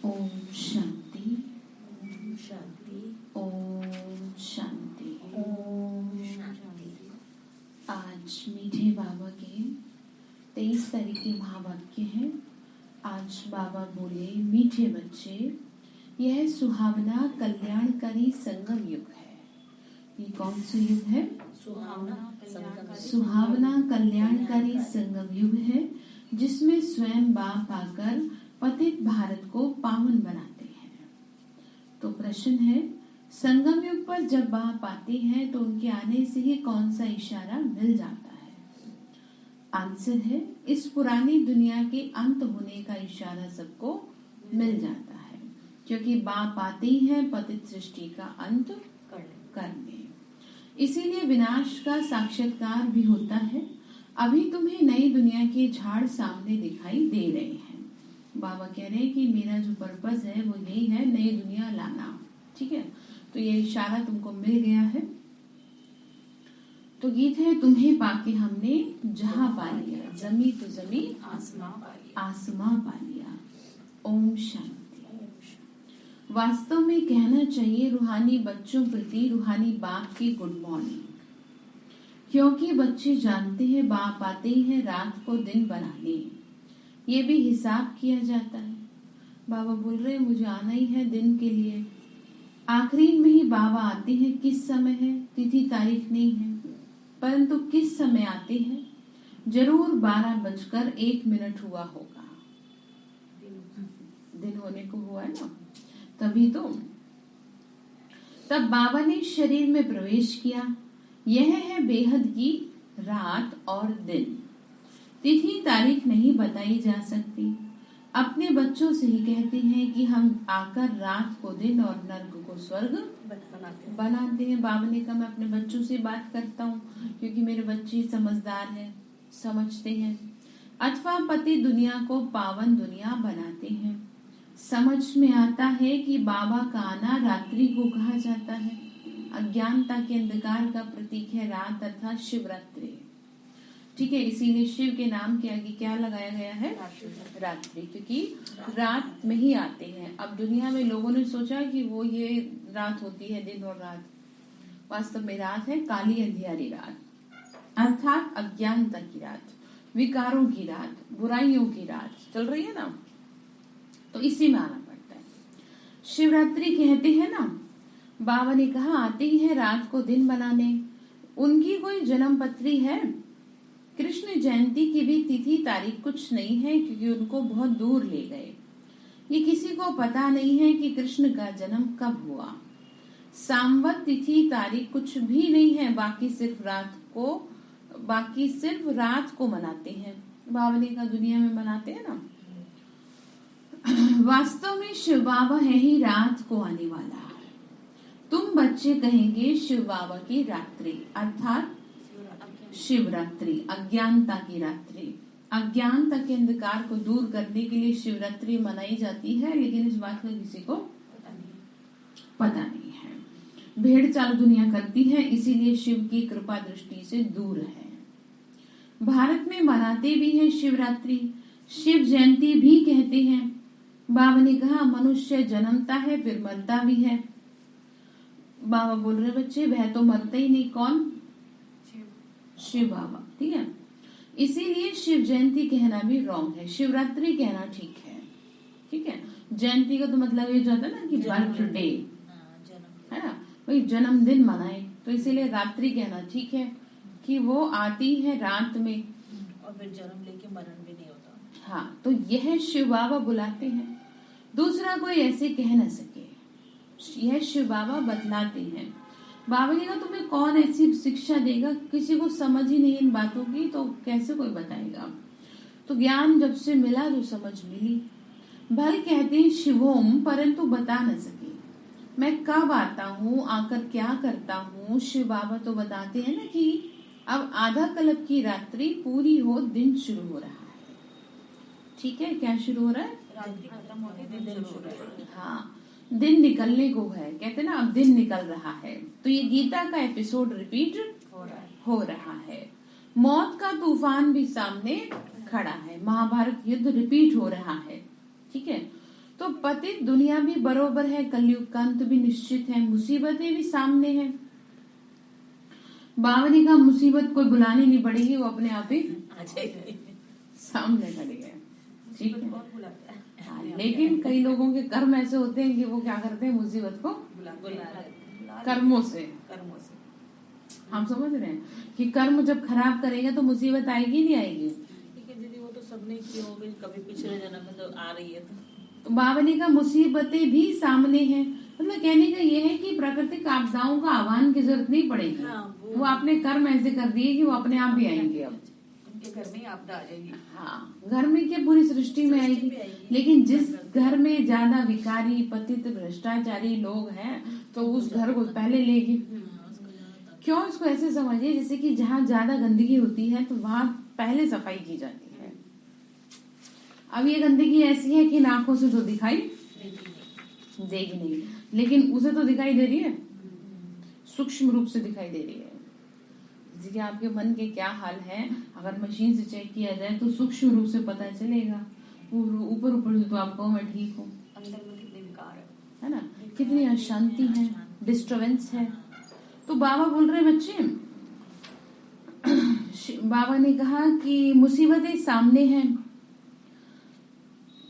ओम शांति, ओम शांति, ओम शांति, ओम शांति। आज मीठे बाबा के 23 तारीख के महावाक्य है। आज बाबा बोले, मीठे बच्चे, यह सुहावना कल्याणकारी संगम युग है। ये कौन सा युग है? सुहावना कल्याणकारी संगम युग है, जिसमें स्वयं बाप आकर पतित भारत को पावन बनाते हैं। तो प्रश्न है, संगम युग पर जब बाप आते हैं तो उनके आने से ही कौन सा इशारा मिल जाता है? आंसर है, इस पुरानी दुनिया के अंत होने का इशारा सबको मिल जाता है, क्योंकि बाप आते ही हैं पतित सृष्टि का अंत करने। इसीलिए विनाश का साक्षात्कार भी होता है। अभी तुम्हें नई दुनिया के झाड़ सामने दिखाई दे रहे हैं। बाबा कह रहे हैं कि मेरा जो पर्पस है वो यही है, नई दुनिया लाना। ठीक है, तो ये इशारा तुमको मिल गया है। तो गीत है, तुम्हें पाके हमने जहां पा लिया, जमी तो जमी आसमां पा लिया। ओम शांति। वास्तव में कहना चाहिए रूहानी बच्चों प्रति रूहानी बाप की गुड मॉर्निंग, क्योंकि बच्चे जानते हैं बाप आते ही है रात को दिन बनाने। ये भी हिसाब किया जाता है। बाबा बोल रहे हैं मुझे आना ही है दिन के लिए। आखिरी में ही बाबा आते हैं। किस समय है, तिथि तारीख नहीं है, परंतु किस समय आते हैं जरूर 12:01 हुआ होगा। दिन होने को हुआ है ना, तभी तो। तब बाबा ने शरीर में प्रवेश किया। यह है बेहद की रात और दिन। तिथि तारीख नहीं बताई जा सकती। अपने बच्चों से ही कहते हैं कि हम आकर रात को दिन और नर्क को स्वर्ग बनाते हैं। बाबा ने कहा मैं अपने बच्चों से बात करता हूँ, क्योंकि मेरे बच्चे समझदार हैं, समझते हैं। अथवा पति दुनिया को पावन दुनिया बनाते हैं। समझ में आता है कि बाबा का आना रात्रि को कहा जाता है। अज्ञानता के अंधकार का प्रतीक है रात अर्थात शिवरात्रि। ठीक है, इसीलिए शिव के नाम के आगे क्या लगाया गया है? रात्रि, क्योंकि रात में ही आते हैं। अब दुनिया में लोगों ने सोचा कि वो ये रात होती है, दिन और रात। वास्तव में रात है काली अंधियारी रात, अर्थात अज्ञानता की रात, विकारों की रात, बुराइयों की रात चल रही है ना, तो इसी में आना पड़ता है। शिवरात्रि कहते हैं ना, बाबा ने कहा आते ही है रात को दिन बनाने। उनकी कोई जन्म पत्री है? कृष्ण जयंती की भी तिथि तारीख कुछ नहीं है, क्योंकि उनको बहुत दूर ले गए। ये किसी को पता नहीं है कि कृष्ण का जन्म कब हुआ। सांवत तिथि तारीख कुछ भी नहीं है, बाकी सिर्फ रात को मनाते हैं। बाबा ने कहा दुनिया में मनाते हैं ना। वास्तव में शिव बाबा है ही रात को आने वाला। तुम बच्चे कहेंगे शिव बाबा की रात्रि अर्थात शिवरात्रि, अज्ञानता की रात्रि। अज्ञानता के अंधकार को दूर करने के लिए शिवरात्रि मनाई जाती है, लेकिन इस बात का किसी को पता नहीं है। भेड़ चाल दुनिया करती है, इसीलिए शिव की कृपा दृष्टि से दूर है। भारत में मनाते भी हैं शिवरात्रि, शिव जयंती भी कहते हैं। बाबा ने कहा मनुष्य जन्मता है फिर मरता भी है। बाबा बोल रहे बच्चे वह तो मरता ही नहीं, कौन? शिव बाबा। ठीक है, इसीलिए शिव जयंती कहना भी रॉन्ग है, शिवरात्रि कहना ठीक है। ठीक है, जयंती का तो मतलब ये जो होता है ना कि बर्थडे है ना, वही जन्मदिन मनाए, तो इसीलिए रात्रि कहना ठीक है कि वो आती है रात में और फिर जन्म लेके मरण भी नहीं होता। हाँ, तो यह शिव बाबा बुलाते हैं। दूसरा कोई ऐसे कह न सके, यह शिव बाबा बतलाते हैं। बाबा ने कहा तुम्हें कौन ऐसी शिक्षा देगा, किसी को समझ ही नहीं इन बातों की, तो कैसे कोई बताएगा। तो ज्ञान जब से मिला तो समझ मिली। भले कहते हैं शिवोम, परंतु बता न सके मैं कब आता हूँ, आकर क्या करता हूँ। शिव बाबा तो बताते हैं ना कि अब आधा कल्प की रात्रि पूरी हो, दिन शुरू हो रहा है। ठीक है, क्या शुरू हो रहा है? रात्रि खत्म होती दिन शुरू हो रहा है। हाँ, दिन निकलने को है, कहते ना अब दिन निकल रहा है। तो ये गीता का एपिसोड रिपीट हो रहा है। मौत का तूफान भी सामने खड़ा है, महाभारत युद्ध रिपीट हो रहा है। ठीक है, तो पतित दुनिया भी बरोबर है, कलयुग का अंत भी निश्चित है, मुसीबतें भी सामने हैं। बावनी का मुसीबत कोई बुलानी नहीं पड़ेगी, वो अपने आप ही सामने खड़ी है। ठीक है, लेकिन कई लोगों के कर्म ऐसे होते हैं कि वो क्या करते हैं, मुसीबत को कर्मों से हम समझ रहे हैं कि कर्म जब खराब करेगा तो मुसीबत आएगी नहीं आएगी। दीदी वो तो सबने की होगी, कभी पिछले जन्म में तो आ रही है। तो बावनी का मुसीबतें भी सामने हैं, मतलब कहने का ये है कि प्राकृतिक आपदाओं का आह्वान की जरूरत नहीं पड़ेगी। वो आपने कर्म ऐसे कर दिए कि वो अपने आप भी आएंगे। अब उनके घर में आपदा आ जाएगी। हाँ, घर में क्या पूरी सृष्टि में आएगी। लेकिन जिस घर में ज्यादा विकारी पतित भ्रष्टाचारी लोग हैं तो उस घर को पहले लेगी। क्यों? इसको ऐसे समझिए जैसे कि जहाँ ज्यादा गंदगी होती है तो वहां पहले सफाई की जाती है। अब ये गंदगी ऐसी है कि आंखों से तो दिखाई देगी नहीं, लेकिन उसे तो दिखाई दे रही है, सूक्ष्म रूप से दिखाई दे रही है। जैसे कि आपके मन के क्या हाल है, अगर मशीन से चेक किया जाए तो सूक्ष्म रूप से पता चलेगा। ऊपर ऊपर से तो आपको मैं ठीक हूँ, अंदर में कितने विकार है ना, कितनी अशांति है, डिस्टर्बेंस है। तो बाबा बोल रहे बच्चे, बाबा ने कहा कि मुसीबतें सामने हैं।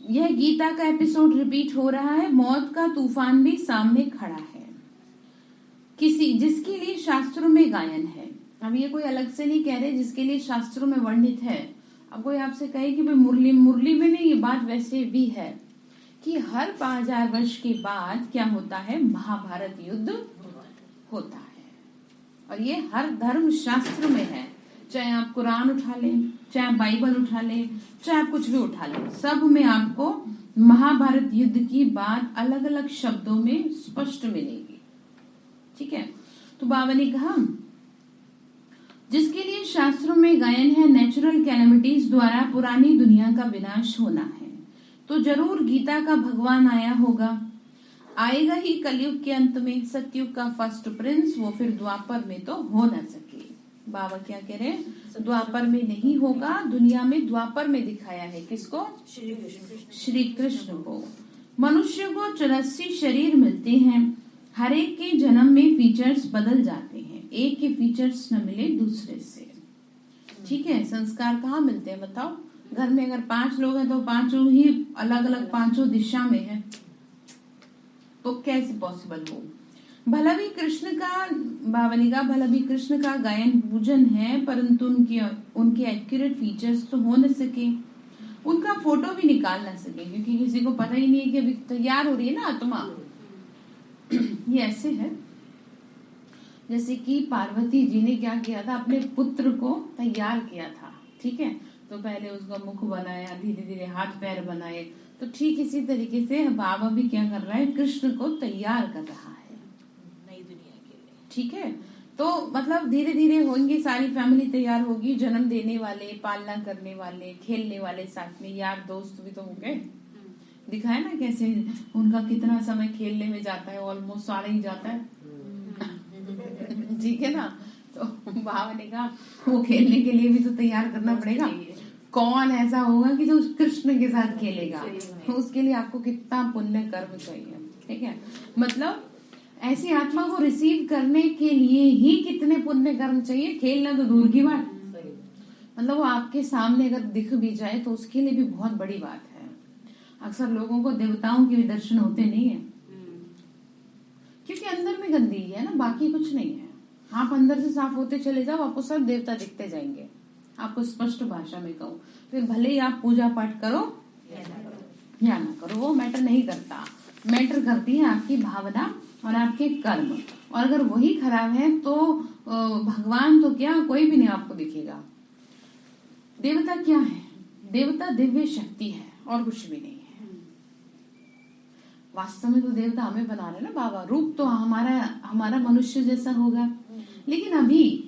यह गीता का एपिसोड रिपीट हो रहा है, मौत का तूफान भी सामने खड़ा है, किसी जिसके लिए शास्त्रों में गायन है। अब ये कोई अलग से नहीं कह रहे, जिसके लिए शास्त्रों में वर्णित है। अब कोई आपसे कहे कि भाई मुरली में नहीं, ये बात वैसे भी है कि हर 5000 वर्ष के बाद क्या होता है, महाभारत युद्ध होता है। और ये हर धर्म शास्त्र में है, चाहे आप कुरान उठा लें, चाहे आप बाइबल उठा लें, चाहे आप कुछ भी उठा लें, सब में आपको महाभारत युद्ध की बात अलग अलग शब्दों में स्पष्ट मिलेगी। ठीक है, तो बाबा ने कहा जिसके लिए शास्त्रों में गायन है, नेचुरल कैलेमिटीज द्वारा पुरानी दुनिया का विनाश होना है, तो जरूर गीता का भगवान आया होगा। आएगा ही कलयुग के अंत में, सतयुग का फर्स्ट प्रिंस, वो फिर द्वापर में तो हो न सके। बाबा क्या कह रहे हैं, द्वापर में नहीं होगा, दुनिया में द्वापर में दिखाया है। किसको? श्री कृष्ण को। मनुष्य को 84 शरीर मिलते हैं, हर एक के जन्म में फीचर्स बदल जाते हैं, एक के फीचर्स न मिले दूसरे से। ठीक है, संस्कार कहाँ मिलते हैं बताओ? घर में अगर 5 लोग हैं तो 5 ही अलग अलग 5 दिशा में है, तो कैसे पॉसिबल हो? भला भी कृष्ण का, बावनी का भला भी कृष्ण का गायन पूजन है, परंतु उनके एक्यूरेट फीचर्स तो हो न सके, उनका फोटो भी निकाल न सके, क्योंकि किसी को पता ही नहीं है कि अभी तैयार हो रही है ना आत्मा। ये ऐसे है जैसे कि पार्वती जी ने क्या किया था, अपने पुत्र को तैयार किया था। ठीक है, तो पहले उसका मुख बनाया, धीरे धीरे हाथ पैर बनाए। तो ठीक इसी तरीके से बाबा भी क्या कर रहा है, कृष्ण को तैयार कर रहा है नई दुनिया के लिए। ठीक है, तो मतलब धीरे धीरे होंगे, सारी फैमिली तैयार होगी, जन्म देने वाले, पालना करने वाले, खेलने वाले, साथ में यार दोस्त भी तो होंगे। दिखाया ना कैसे उनका कितना समय खेलने में जाता है, ऑलमोस्ट सारा ही जाता है। ठीक है ना, तो बाबा ने कहा वो खेलने के लिए भी तो तैयार करना पड़ेगा। कौन ऐसा होगा कि जो कृष्ण के साथ खेलेगा, तो उसके लिए आपको कितना पुण्य कर्म चाहिए। ठीक है, मतलब ऐसी आत्मा को रिसीव करने के लिए ही कितने पुण्य कर्म चाहिए, खेलना तो दूर की बात। मतलब वो आपके सामने अगर दिख भी जाए तो उसके लिए भी बहुत बड़ी बात है। अक्सर लोगों को देवताओं के भी दर्शन होते नहीं है, क्योंकि अंदर में गंदगी है ना, बाकी कुछ नहीं है। आप अंदर से साफ होते चले जाओ, आपको सब देवता दिखते जाएंगे। आपको स्पष्ट भाषा में कहूँ, फिर भले ही आप पूजा पाठ करो या ना करो, वो मैटर नहीं करता। मैटर करती है आपकी भावना और आपके कर्म। और अगर वही खराब है तो भगवान तो क्या, कोई भी नहीं आपको दिखेगा। देवता क्या है? देवता दिव्य शक्ति है और कुछ भी नहीं है। वास्तव में तो देवता हमें बना रहे ना बाबा, रूप तो हमारा मनुष्य जैसा होगा। लेकिन अभी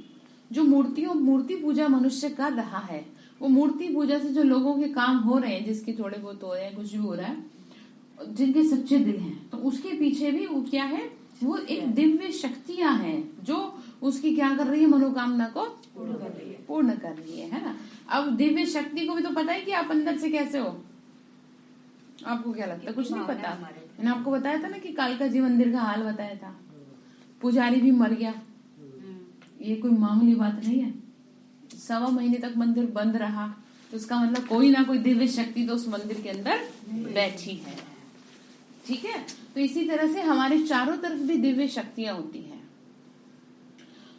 जो मूर्ति पूजा मनुष्य कर रहा है, वो मूर्ति पूजा से जो लोगों के काम हो रहे हैं, जिसके थोड़े बहुत हो रहे हैं, कुछ भी हो रहा है, जिनके सच्चे दिल हैं, तो उसके पीछे भी वो क्या है, वो एक दिव्य शक्तियां हैं जो उसकी क्या कर रही है, मनोकामना को पूर्ण कर रही है ना। अब दिव्य शक्ति को भी तो पता है कि आप अंदर से कैसे हो, आपको क्या लगता है? कुछ नहीं पता। मैंने आपको बताया था ना कि कालका जी मंदिर का हाल बताया था, पुजारी भी मर गया। ये कोई मामूली बात नहीं है। 1.25 महीने तक मंदिर बंद रहा, तो इसका मतलब कोई ना कोई दिव्य शक्ति तो उस मंदिर के अंदर बैठी है। ठीक है, तो इसी तरह से हमारे चारों तरफ भी दिव्य शक्तियां होती हैं।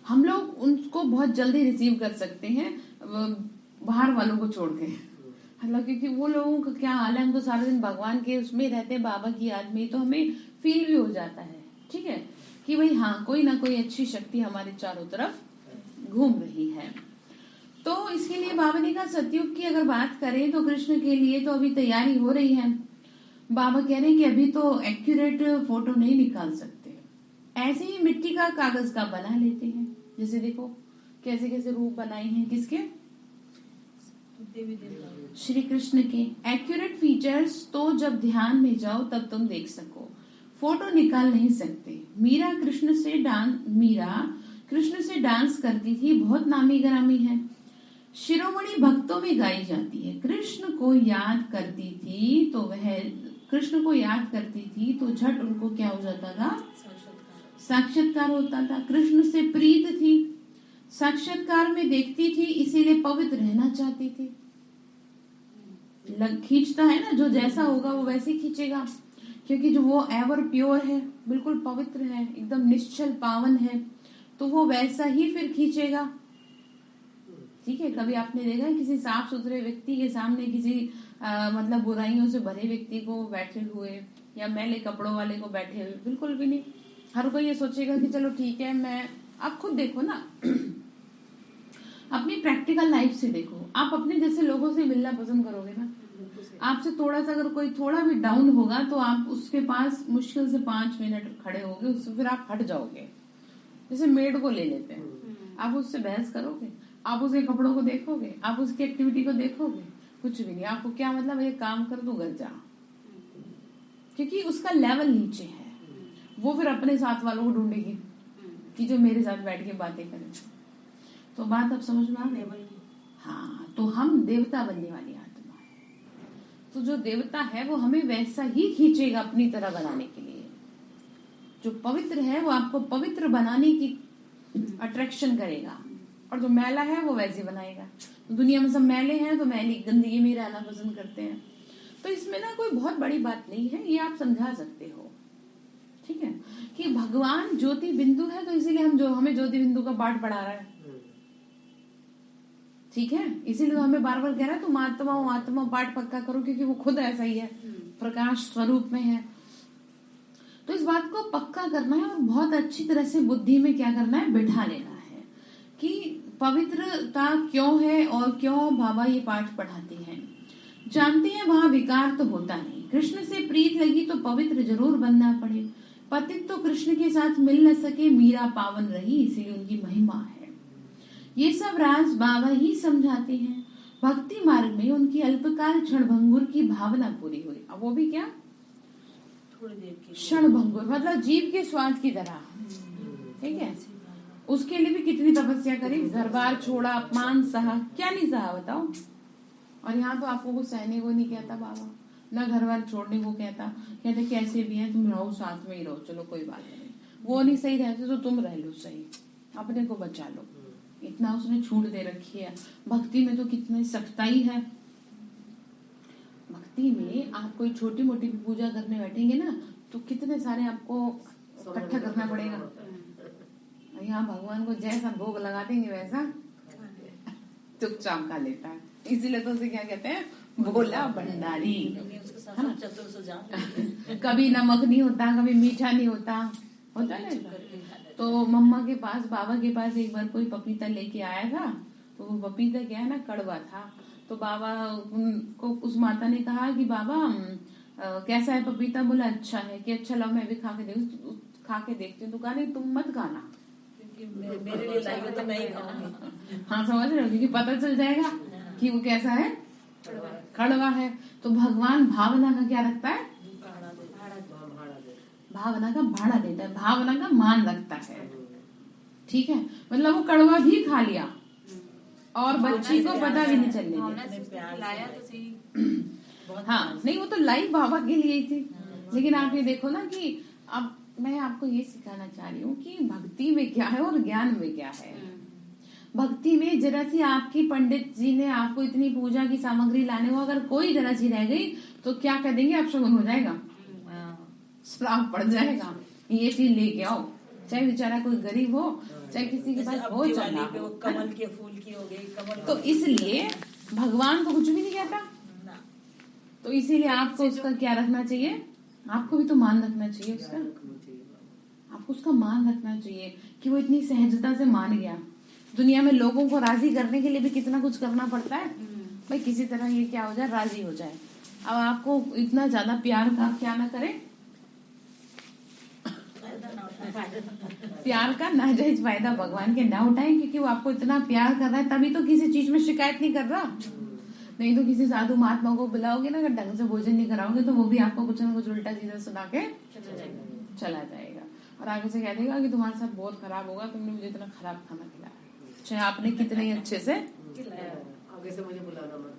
हम लोग उनको बहुत जल्दी रिसीव कर सकते हैं बाहर वालों को छोड़ के। मतलब क्योंकि वो लोगों का क्या हाल है, हम तो सारा दिन भगवान के उसमें रहते हैं, बाबा की याद में, तो हमें फील भी हो जाता है। ठीक है, कि भाई हाँ, कोई ना कोई अच्छी शक्ति हमारे चारों तरफ घूम रही है। तो इसके लिए बाबा ने कहा, सतयुग की अगर बात करें तो कृष्ण के लिए तो अभी तैयारी हो रही है। बाबा कह रहे हैं कि अभी तो एक्यूरेट फोटो नहीं निकाल सकते, ऐसे ही मिट्टी का कागज का बना लेते हैं। जैसे देखो कैसे कैसे रूप बनाए हैं, किसके? श्री कृष्ण के। एक्यूरेट फीचर्स तो जब ध्यान में जाओ तब तुम देख सको, फोटो निकाल नहीं सकते। मीरा कृष्ण से डांस करती थी, बहुत नामी ग्रामी है, शिरोमणि भक्तों में गाई जाती है। कृष्ण को याद करती थी तो झट उनको क्या हो जाता था? साक्षात्कार होता था। कृष्ण से प्रीत थी, साक्षात्कार में देखती थी, इसीलिए पवित्र रहना चाहती थी। खींचता है ना, जो जैसा होगा वो वैसे ही खींचेगा, क्योंकि जो वो एवर प्योर है, बिल्कुल पवित्र है, एकदम निश्चल पावन है, तो वो वैसा ही फिर खींचेगा। ठीक है, कभी आपने देखा है किसी साफ सुथरे व्यक्ति के सामने किसी मतलब बुराइयों से भरे व्यक्ति को बैठे हुए, या मैले कपड़ों वाले को बैठे हुए? बिल्कुल भी नहीं। हर कोई ये सोचेगा कि चलो ठीक है, मैं, आप खुद देखो ना अपनी प्रैक्टिकल लाइफ से देखो, आप अपने जैसे लोगों से मिलना पसंद करोगे ना। आपसे थोड़ा सा अगर कोई थोड़ा भी डाउन होगा तो आप उसके पास मुश्किल से 5 मिनट खड़े होगे, उससे फिर आप हट जाओगे। जैसे मेड को ले लेते हैं, आप उससे बहस करोगे? आप उसके कपड़ों को देखोगे? आप उसकी एक्टिविटी को देखोगे? कुछ भी नहीं। आपको क्या मतलब, ये काम कर, तू घर जा, क्योंकि उसका लेवल नीचे है। वो फिर अपने साथ वालों को ढूंढेगी कि जो मेरे साथ बैठ के बातें करें। तो बात अब समझ में आ गई? हाँ, तो हम देवता बनने वाली आत्मा है, तो जो देवता है वो हमें वैसा ही खींचेगा अपनी तरह बनाने के लिए। जो पवित्र है वो आपको पवित्र बनाने की अट्रैक्शन करेगा, और जो मैला है वो वैसे बनाएगा। तो दुनिया में सब मैले हैं, तो मैली गंदगी में रहना पसंद करते हैं। तो इसमें ना कोई बहुत बड़ी बात नहीं है, ये आप समझा सकते हो। ठीक है, कि भगवान ज्योति बिंदु है, तो इसीलिए हमें ज्योति बिंदु का पाठ पढ़ा रहा है। ठीक है, इसीलिए हमें बार बार कह रहा है तुम आत्मा पाठ पक्का करो, क्योंकि वो खुद ऐसा ही है, प्रकाश स्वरूप में है। तो इस बात को पक्का करना है और बहुत अच्छी तरह से बुद्धि में क्या करना है, बिठा लेना है कि पवित्रता क्यों है और क्यों बाबा ये पाठ पढ़ाते हैं। जानते हैं वहां विकार तो होता नहीं, कृष्ण से प्रीत लगी तो पवित्र जरूर बनना पड़े। पतित तो कृष्ण के साथ मिल न सके, मीरा पावन रही इसीलिए उनकी महिमा है। ये सब राज बाबा ही समझाते हैं। भक्ति मार्ग में उनकी अल्पकाल क्षणभंगुर की भावना पूरी हुई। अब वो भी क्या, थोड़ी देर की क्षणभंगुर, मतलब जीव के स्वाद की तरह। ठीक है, उसके लिए भी कितनी तपस्या करी, घर बार छोड़ा, अपमान सहा, क्या नहीं सहा बताओ। और यहाँ तो आपको कुछ सहने को नहीं कहता बाबा, न घर बार छोड़ने को कहते कैसे भी है तुम रहो, साथ में ही रहो, चलो कोई बात नहीं। वो नहीं सही रहते तो तुम रह लो सही, अपने को बचा लो, इतना उसने छूट दे रखी है। भक्ति में तो कितनी सख्ताई है। भक्ति में आप कोई छोटी मोटी भी पूजा करने बैठेंगे ना, तो कितने सारे आपको इकट्ठा करना पड़ेगा। यहाँ भगवान को जैसा भोग लगा देंगे वैसा चुपचाप खा लेता है, इसीलिए तो उसे क्या कहते हैं, भोला भंडारी। कभी नमक नहीं होता, कभी मीठा नहीं होता है। तो मम्मा के पास, बाबा के पास एक बार कोई पपीता लेके आया था, तो वो पपीता क्या है ना, कड़वा था। तो बाबा को उस माता ने कहा कि बाबा कैसा है पपीता? बोला अच्छा है। कि अच्छा लो मैं भी खा के देखती हूँ। तो कहा नहीं तुम मत खाना, मेरे लिए लाई हो तो मैं ही खाऊंगी। हाँ समझ रहे हो, क्योंकि पता चल जाएगा कि वो कैसा है, कड़वा है। तो भगवान भावना का क्या रखता है, भावना का भाड़ा देता है, भावना का मान रखता है। ठीक है, मतलब वो कड़वा भी खा लिया और बच्ची को पता भी नहीं चलने दिया। हाँ नहीं, वो तो लाइव बाबा के लिए ही थी। लेकिन आप ये देखो ना कि अब मैं आपको ये सिखाना चाह रही हूँ कि भक्ति में क्या है और ज्ञान में क्या है। भक्ति में जरा सी आपकी पंडित जी ने आपको इतनी पूजा की सामग्री लाने को अगर कोई जरा सी रह गई तो क्या कह देंगे, आप शगुन हो जाएगा, श्राप पड़ जाएगा, ये चीज लेके आओ। चाहे बेचारा कोई गरीब हो, चाहे किसी के पास हो चला हो, कमल के फूल की हो गई, कमल। तो इसलिए भगवान को कुछ भी नहीं कहता। तो इसीलिए आपको उसका क्या रखना चाहिए, आपको भी तो मान रखना चाहिए उसका, आपको उसका मान रखना चाहिए कि वो इतनी सहजता से मान गया। दुनिया में लोगों को राजी करने के लिए भी कितना कुछ करना पड़ता है भाई, किसी तरह ये क्या हो जाए, राजी हो जाए। अब आपको इतना ज्यादा प्यार का क्या ना करे, प्यार का नाजायज फायदा भगवान के ना उठाए, क्योंकि वो आपको इतना प्यार कर रहा है तभी तो किसी चीज में शिकायत नहीं कर रहा। नहीं तो किसी साधु महात्मा को बुलाओगे ना, अगर ढंग से भोजन नहीं कराओगे तो वो भी आपको कुछ न कुछ उल्टा सीधा सुना के चला जाएगा और आगे से कह देगा कि तुम्हारे साथ बहुत खराब होगा, तुमने मुझे इतना खराब खाना खिलाया, चाहे आपने कितने ही अच्छे से आगे से मुझे बुलाना मत।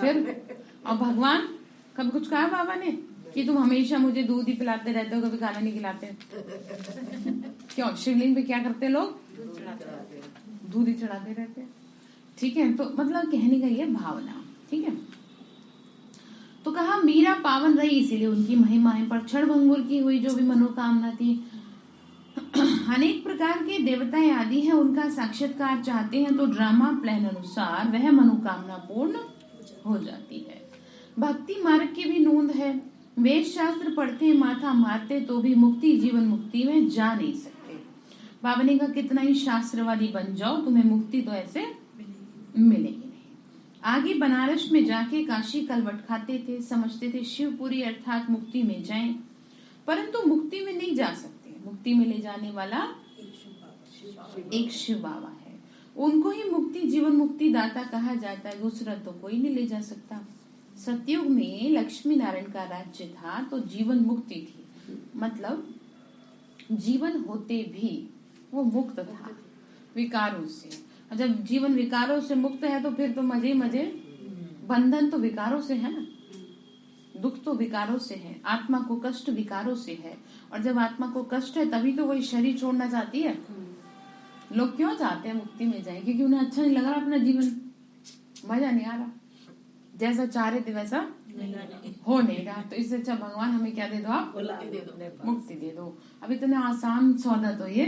फिर और भगवान कभी कुछ कहा बाबा ने कि तुम हमेशा मुझे दूध ही पिलाते रहते हो, कभी खाना नहीं खिलाते? क्यों? शिवलिंग पे क्या करते लोग? दूध ही चढ़ाते रहते। ठीक है, तो मतलब कहने का ये भावना। ठीक है, तो कहा मीरा पावन रही इसीलिए उनकी महिमाएं पर क्षणभंगुर की हुई जो भी मनोकामना थी। अनेक प्रकार के देवताएं आदि हैं, उनका साक्षात्कार चाहते हैं तो ड्रामा प्लान अनुसार वह मनोकामना पूर्ण हो जाती है। भक्ति मार्ग की भी नूंद है। वेद शास्त्र पढ़ते माथा मारते तो भी मुक्ति जीवन मुक्ति में जा नहीं सकते। बाबा ने कहा कितना ही शास्त्रवादी बन जाओ, तुम्हें मुक्ति तो ऐसे मिलेगी नहीं। आगे बनारस में जाके काशी कलवट खाते थे, समझते थे शिवपुरी अर्थात मुक्ति में जाएं, परंतु मुक्ति में नहीं जा सकते। मुक्ति में ले जाने वाला एक शिव बाबा है, उनको ही मुक्ति जीवन मुक्ति दाता कहा जाता है, दूसरा तो कोई नहीं ले जा सकता। सतयुग में लक्ष्मी नारायण का राज्य था तो जीवन मुक्ति थी, मतलब जीवन होते भी वो मुक्त था विकारों से। जब जीवन विकारों से मुक्त है तो फिर तो मजे मजे। बंधन तो विकारों से है ना, दुख तो विकारों से है, आत्मा को कष्ट विकारों से है, और जब आत्मा को कष्ट है तभी तो वही शरीर छोड़ना चाहती है। लोग क्यों चाहते हैं मुक्ति में जाए? क्योंकि उन्हें अच्छा नहीं लग रहा अपना जीवन, मजा नहीं आ रहा, जैसा चाह रहे थे वैसा हो नहीं रहा। तो इससे अच्छा भगवान हमें क्या दे दो, आप मुक्ति दे दो। अब इतना आसान सौदा तो ये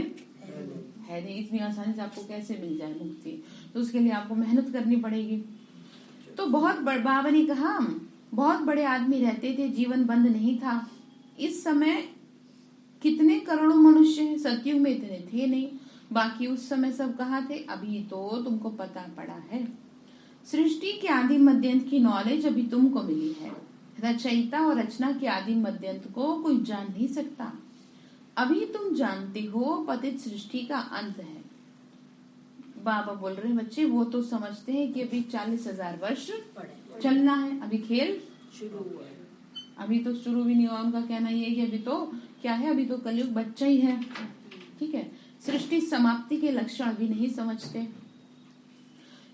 है नहीं, इतनी आसानी से आपको कैसे मिल जाए मुक्ति, तो उसके लिए आपको मेहनत करनी पड़ेगी। तो बहुत बाबा ने कहा बहुत बड़े आदमी रहते थे, जीवन बंद नहीं था। इस समय कितने करोड़ों मनुष्य हैं, सतयुग में इतने थे नहीं, बाकी उस समय सब कहाँ थे? अभी तो तुमको पता पड़ा है। सृष्टि के आदि मध्यंत की नॉलेज अभी तुमको मिली है, रचयिता और रचना के आदि मध्यंत को कोई जान नहीं सकता। अभी तुम जानते हो पतित सृष्टि का अंत है। बाबा बोल रहे हैं बच्चे वो तो समझते हैं कि अभी 40,000 वर्ष चलना है, अभी खेल शुरू हुआ है, अभी तो शुरू भी नहीं हुआ। उनका कहना ये है कि अभी तो क्या है, अभी तो कलयुग बच्चा ही है। ठीक है, सृष्टि समाप्ति के लक्षण भी नहीं समझते।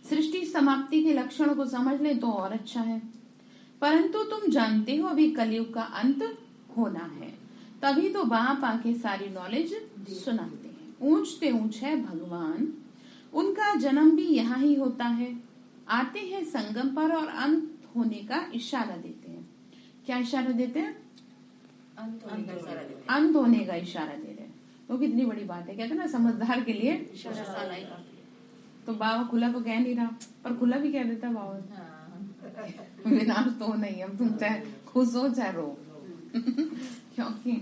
सृष्टि समाप्ति के लक्षण को समझ ले तो और अच्छा है, परंतु तुम जानते हो अभी कलयुग का अंत होना है, तभी तो बाप आके सारी नॉलेज सुनाते हैं। ऊंचते ऊंच है भगवान, उनका जन्म भी यहाँ ही होता है। आते हैं संगम पर और अंत होने का इशारा देते हैं। क्या इशारा देते हैं? अंत होने का इशारा दे रहे हैं। तो कितनी बड़ी बात है, कहते हैं ना समझदार के लिए इशारा। तो बाबा खुला तो कह नहीं रहा, पर खुला भी कह देता बाबा। विनाश तो नहीं, अब तुम चाहे खुश हो चाहे रो। क्योंकि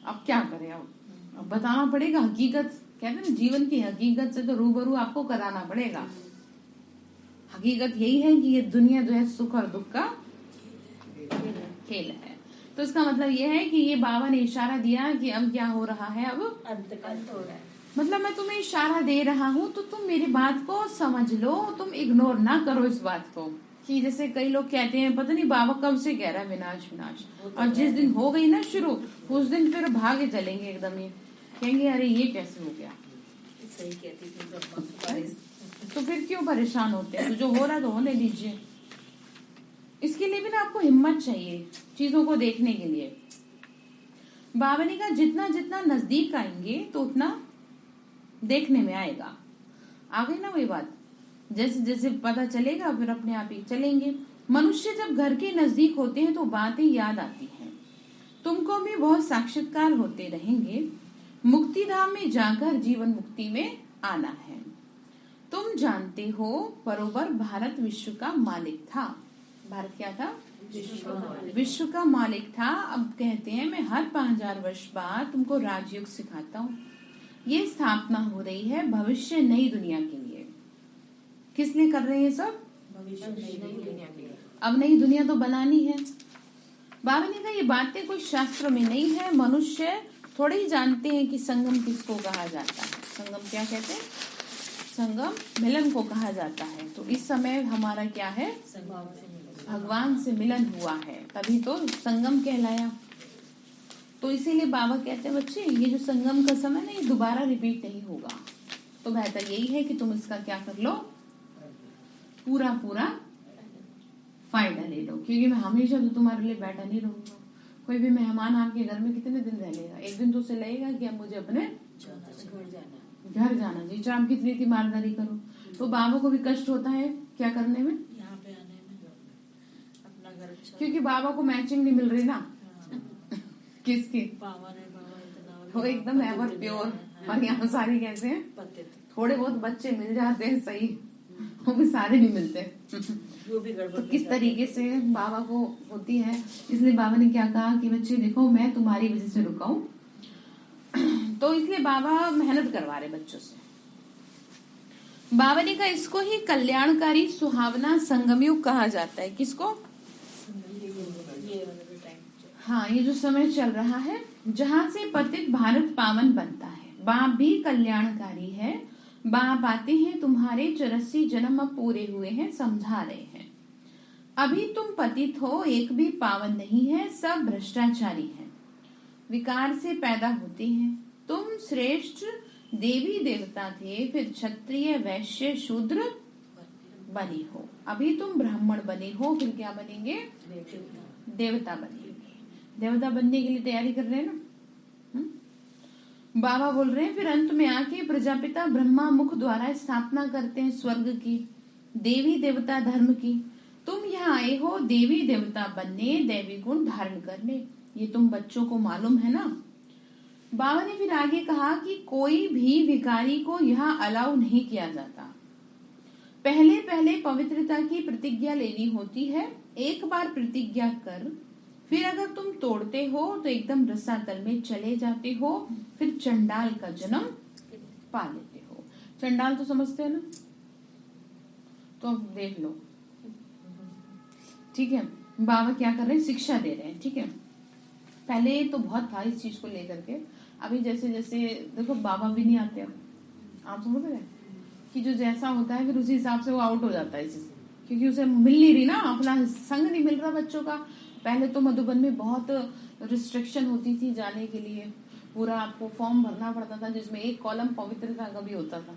अब क्या करें, अब बताना पड़ेगा हकीकत। कहते हैं ना जीवन की हकीकत से तो रूबरू आपको कराना पड़ेगा। हकीकत यही है कि ये दुनिया जो है सुख और दुख का खेल है। तो इसका मतलब ये है कि ये बाबा ने इशारा दिया कि अब क्या हो रहा है, अब अंत हो रहा है। मतलब मैं तुम्हें इशारा दे रहा हूँ तो तुम मेरी बात को समझ लो, तुम इग्नोर ना करो इस बात को। कि जैसे कई लोग कहते हैं पता नहीं बाबा कब से कह रहा है विनाश विनाश, और जिस दिन हो गई ना शुरू उस दिन फिर भागे चलेंगे एकदम, ये कहेंगे अरे ये कैसे हो गया। सही कहती थी। तो फिर क्यों परेशान होते हैं? तो जो हो रहा है तो होने दीजिए। इसके लिए भी ना आपको हिम्मत चाहिए चीजों को देखने के लिए। बाबा ने कहा जितना जितना नजदीक आएंगे तो उतना देखने में आएगा। आ गई ना वही बात, जैसे जैसे पता चलेगा फिर अपने आप ही चलेंगे। मनुष्य जब घर के नजदीक होते हैं तो बातें याद आती हैं। तुमको भी बहुत साक्षात्कार होते रहेंगे। मुक्ति धाम में जाकर जीवन मुक्ति में आना है। तुम जानते हो बरोबर भारत विश्व का मालिक था। भारत क्या था? विश्व का मालिक था। अब कहते हैं मैं हर 5000 वर्ष बाद तुमको राजयोग सिखाता हूँ। ये स्थापना हो रही है भविष्य नई दुनिया के लिए। किस लिए कर रहे हैं सब? भविष्य नई दुनिया के लिए। अब नई दुनिया तो बनानी है। बाबा ने कहा ये बातें कोई शास्त्र में नहीं है। मनुष्य थोड़े ही जानते हैं कि संगम किसको कहा जाता है। संगम क्या कहते हैं? संगम मिलन को कहा जाता है। तो इस समय हमारा क्या है? भगवान से मिलन हुआ है, तभी तो संगम कहलाया। तो इसीलिए बाबा कहते हैं बच्चे ये जो संगम का समय ना ये दोबारा रिपीट नहीं होगा। तो बेहतर यही है कि तुम इसका क्या कर लो, पूरा पूरा फायदा ले लो। क्योंकि मैं हमेशा तो तुम्हारे लिए बैठा नहीं रहूंगा। कोई भी मेहमान आपके घर में कितने दिन रह लेगा? एक दिन तो उसे लगेगा कि अब मुझे अपने घर जाना जी। चाहे आप कितनी ईमानदारी करो तो बाबा को भी कष्ट होता है क्या करने में, यहाँ पे आने में, अपना घर अच्छा। क्योंकि बाबा को मैचिंग नहीं मिल रही ना। किसकी? पावर है, बाबा इतना वो एकदम एवर प्योर। और यहाँ सारी कैसे हैं? थोड़े बहुत बच्चे मिल जाते हैं सही, वो भी सारे नहीं मिलते। वो भी गड़बड़। तो किस तरीके से बाबा को होती है। इसलिए बाबा ने क्या कहा कि बच्चे देखो मैं तुम्हारी वजह से रुका हूँ। तो इसलिए बाबा मेहनत करवा रहे बच्चों से। बाबा ने कहा इसको ही कल्याणकारी सुहावना संगम युग कहा जाता है। किसको? हाँ, ये जो समय चल रहा है जहाँ से पतित भारत पावन बनता है। बाप भी कल्याणकारी है। बाप आते हैं तुम्हारे 84 जन्म अब पूरे हुए हैं, समझा रहे हैं। अभी तुम पतित हो, एक भी पावन नहीं है, सब भ्रष्टाचारी हैं, विकार से पैदा होते हैं। तुम श्रेष्ठ देवी देवता थे, फिर क्षत्रिय वैश्य शूद्र बने हो। अभी तुम ब्राह्मण बने हो, फिर क्या बनेंगे? देवता बनेंगे। देवता बनने के लिए तैयारी कर रहे हैं ना। बाबा बोल रहे हैं फिर अंत में आके प्रजापिता ब्रह्मा मुख द्वारा स्थापना करते हैं स्वर्ग की, देवी देवता धर्म की। तुम यहाँ आए हो देवी देवता बनने, दैवी गुण धारण करने। ये तुम बच्चों को मालूम है ना। बाबा ने फिर आगे कहा कि कोई भी भिखारी को यहाँ अलाउ नहीं किया जाता। पहले पहले पवित्रता की प्रतिज्ञा लेनी होती है। एक बार प्रतिज्ञा कर, फिर अगर तुम तोड़ते हो तो एकदम रसातल में चले जाते हो, फिर चंडाल का जन्म पा लेते हो। चंडाल तो समझते हैं ना, तो अब देख लो। ठीक है, बाबा क्या कर रहे हैं? शिक्षा दे रहे हैं। ठीक है, पहले तो बहुत था इस चीज को लेकर के। अभी जैसे जैसे देखो बाबा भी नहीं आते अब, आप समझ रहे हैं कि जो जैसा होता है फिर उसी हिसाब से वो आउट हो जाता है इसी से, क्योंकि उसे मिल नहीं रही ना, अपना संग नहीं मिल रहा बच्चों का। पहले तो मधुबन में बहुत रिस्ट्रिक्शन होती थी जाने के लिए। पूरा आपको फॉर्म भरना पड़ता था जिसमें एक कॉलम पवित्रता का भी होता था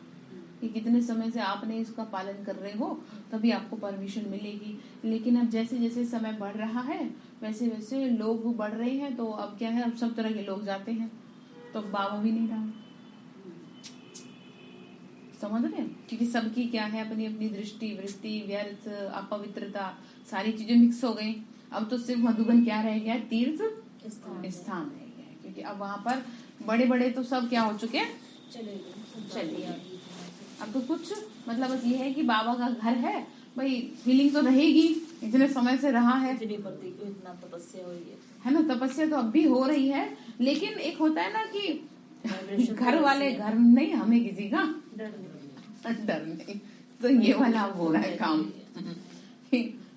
कि कितने समय से आपने इसका पालन कर रहे हो तभी आपको परमिशन मिलेगी। लेकिन अब जैसे जैसे समय बढ़ रहा है वैसे वैसे लोग बढ़ रहे हैं, तो अब क्या है, अब सब तरह के लोग जाते हैं, तो बाबा भी नहीं रहा। समझ रहे हैं? क्योंकि सबकी क्या है, अपनी अपनी दृष्टि, वृत्ति, व्यर्थ, अपवित्रता, सारी चीजें मिक्स हो गई। अब तो सिर्फ मधुबन क्या रह गया? तीर्थ स्थान रह गया है। क्योंकि अब वहां पर बड़े बड़े तो सब क्या हो चुके हैं, चलिए। अब तो कुछ मतलब बस ये है कि बाबा का घर है भाई, फीलिंग तो रहेगी, इतने समय से रहा है, इतना तपस्या हुई है ना। तपस्या तो अब भी हो रही है, लेकिन एक होता है ना कि घर वाले घर नहीं, हमें किसी का डर नहीं। तो ये वाला हो रहा है काम।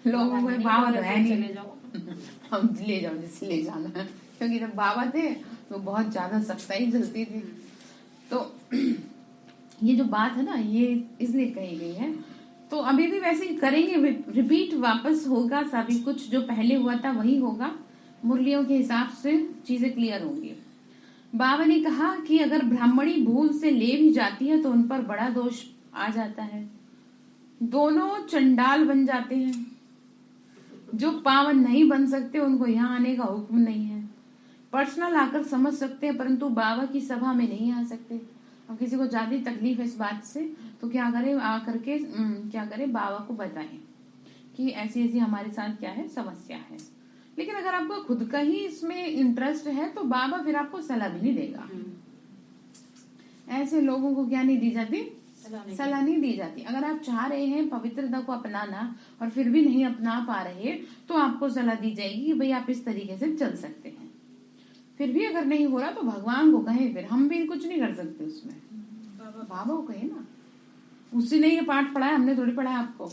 लोगों में बाबा तो है नहीं, हम ले जाओ जिससे ले जाना है। क्योंकि जब बाबा थे तो बहुत ज्यादा सख्ताई चलती थी। तो ये जो बात है ना, ये इसलिए कही गई है। तो अभी भी वैसे ही करेंगे, रिपीट वापस होगा। सभी कुछ जो पहले हुआ था वही होगा। मुरलियों के हिसाब से चीजें क्लियर होंगी। बाबा ने कहा कि अगर ब्राह्मणी भूल से ले भी जाती है तो उन पर बड़ा दोष आ जाता है, दोनों चंडाल बन जाते हैं। जो पावन नहीं बन सकते उनको यहाँ आने का हुक्म नहीं है। पर्सनल आकर समझ सकते हैं परंतु बाबा की सभा में नहीं आ सकते। अब किसी को ज्यादा तकलीफ है इस बात से तो क्या करे, आकर के क्या करे, बाबा को बताएं कि ऐसी ऐसी हमारे साथ क्या है, समस्या है। लेकिन अगर आपको खुद का ही इसमें इंटरेस्ट है तो बाबा फिर आपको सलाह भी नहीं देगा। ऐसे लोगों को क्या नहीं दी जाती, सलाह नहीं दी जाती। अगर आप चाह रहे हैं पवित्रता को अपनाना और फिर भी नहीं अपना पा रहे तो आपको सलाह दी जाएगी कि भाई आप इस तरीके से चल सकते हैं। फिर भी अगर नहीं हो रहा तो भगवान को कहें, फिर हम भी कुछ नहीं कर सकते उसमें। बाबा को कहे ना, उसी ने ये पाठ पढ़ा है, हमने थोड़ी पढ़ा है आपको।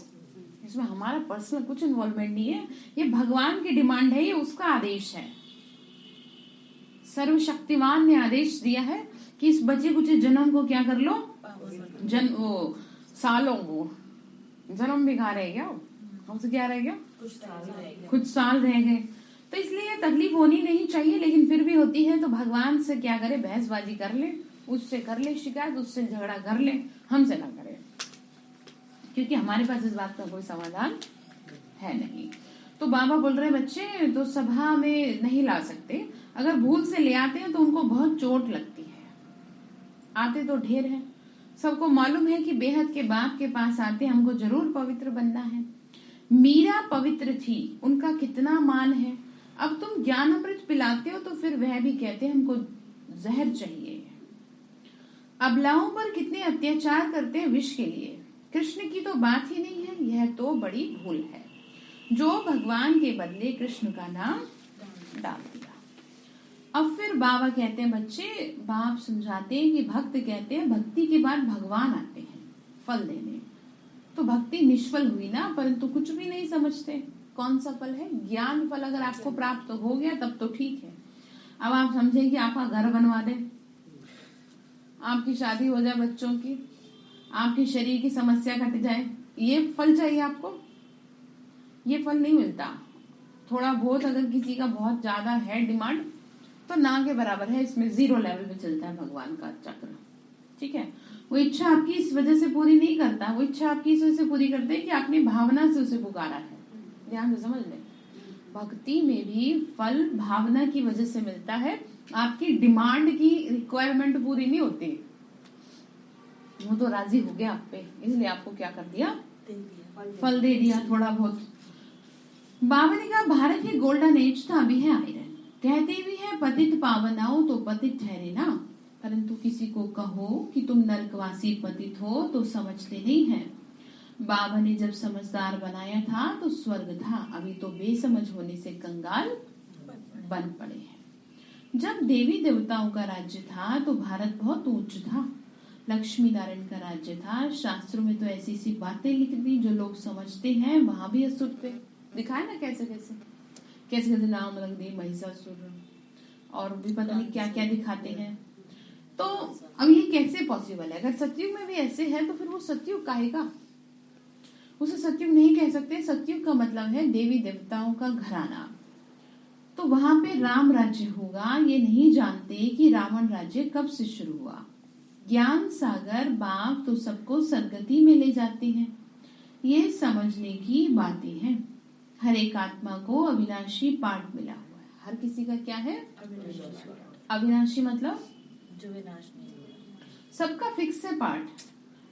इसमें हमारा पर्सनल कुछ इन्वॉल्वमेंट नहीं है, ये भगवान की डिमांड है, ये उसका आदेश है। सर्वशक्तिमान ने आदेश दिया है कि इस बचे कुछ जन्म को क्या कर लो, सालों को, जन्म भी कहा रह गया, हमसे क्या रह गया, कुछ साल रह गए। तो इसलिए तकलीफ होनी नहीं चाहिए, लेकिन फिर भी होती है तो भगवान से क्या करे, बहसबाजी कर ले, उससे कर ले शिकायत, उससे झगड़ा कर ले, हमसे ना करे, क्योंकि हमारे पास इस बात का कोई समाधान है नहीं। तो बाबा बोल रहे बच्चे तो सभा में नहीं ला सकते, अगर भूल से ले आते हैं तो उनको बहुत चोट लगती है। आते तो ढेर है, सबको मालूम है कि बेहद के बाप के पास आते हमको जरूर पवित्र बनना है। मीरा पवित्र थी, उनका कितना मान है। अब तुम ज्ञान अमृत पिलाते हो तो फिर वह भी कहते हैं हमको जहर चाहिए। अबलाओं पर कितने अत्याचार करते हैं विष के लिए। कृष्ण की तो बात ही नहीं है, यह तो बड़ी भूल है जो भगवान के बदले कृष्ण का नाम डाल दिया। अब फिर बाबा कहते हैं बच्चे, बाप समझाते हैं कि भक्त कहते हैं भक्ति के बाद भगवान आते हैं फल देने। तो भक्ति निष्फल हुई ना, परंतु कुछ भी नहीं समझते कौन सा फल है, ज्ञान फल अगर आपको प्राप्त हो गया तब तो ठीक है। अब आप समझें कि आपका घर बनवा दे, आपकी शादी हो जाए बच्चों की, आपके शरीर की समस्या कट जाए, ये फल चाहिए आपको? ये फल नहीं मिलता। थोड़ा बहुत अगर किसी का बहुत ज्यादा है डिमांड तो ना के बराबर है, इसमें 0 लेवल पे चलता है भगवान का चक्र। ठीक है, वो इच्छा आपकी इस वजह से पूरी नहीं करता, वो इच्छा आपकी इस वजह से पूरी करते हैं कि आपने भावना से उसे पुकारा है। ध्यान से समझ ले, भक्ति में भी फल भावना की वजह से मिलता है, आपकी डिमांड की रिक्वायरमेंट पूरी नहीं होती। वो तो राजी हो गया आप पे, इसलिए आपको क्या कर दिया, फल दे दिया थोड़ा बहुत। बाबा ने कहा भारत ये गोल्डन एज था, अभी है आयरन। कहते भी है पतित पावन आओ तो पतित ठहरे ना, परंतु किसी को कहो कि तुम नरकवासी पतित हो तो समझते नहीं है। बाबा ने जब समझदार बनाया था तो स्वर्ग था, अभी तो बेसमझ होने से कंगाल बन पड़े हैं। जब देवी देवताओं का राज्य था तो भारत बहुत ऊंच था, लक्ष्मी नारायण का राज्य था। शास्त्रों में तो ऐसी सी बातें लिख दी जो लोग समझते हैं, वहां भी असुर पे दिखाए ना, कैसे कैसे कैसे कैसे नाम रख दिए, महिषासुर और भी पता नहीं क्या क्या दिखाते हैं। तो अब ये कैसे पॉसिबल है? अगर सतयुग में भी ऐसे है तो फिर वो सतयुग काहे का? उसे सतयुग नहीं कह सकते। सतयुग का मतलब है देवी देवताओं का घराना। तो वहां पे राम राज्य होगा, ये नहीं जानते कि रावण राज्य कब से शुरू हुआ। ज्ञान सागर बाप तो सबको सदगति में ले जाते हैं, ये समझने की बातें हैं। हर एक आत्मा को अविनाशी पाठ मिला हुआ है। हर किसी का क्या है? अविनाशी मतलब जो विनाश नहीं हुआ, सबका फिक्स है पार्ट।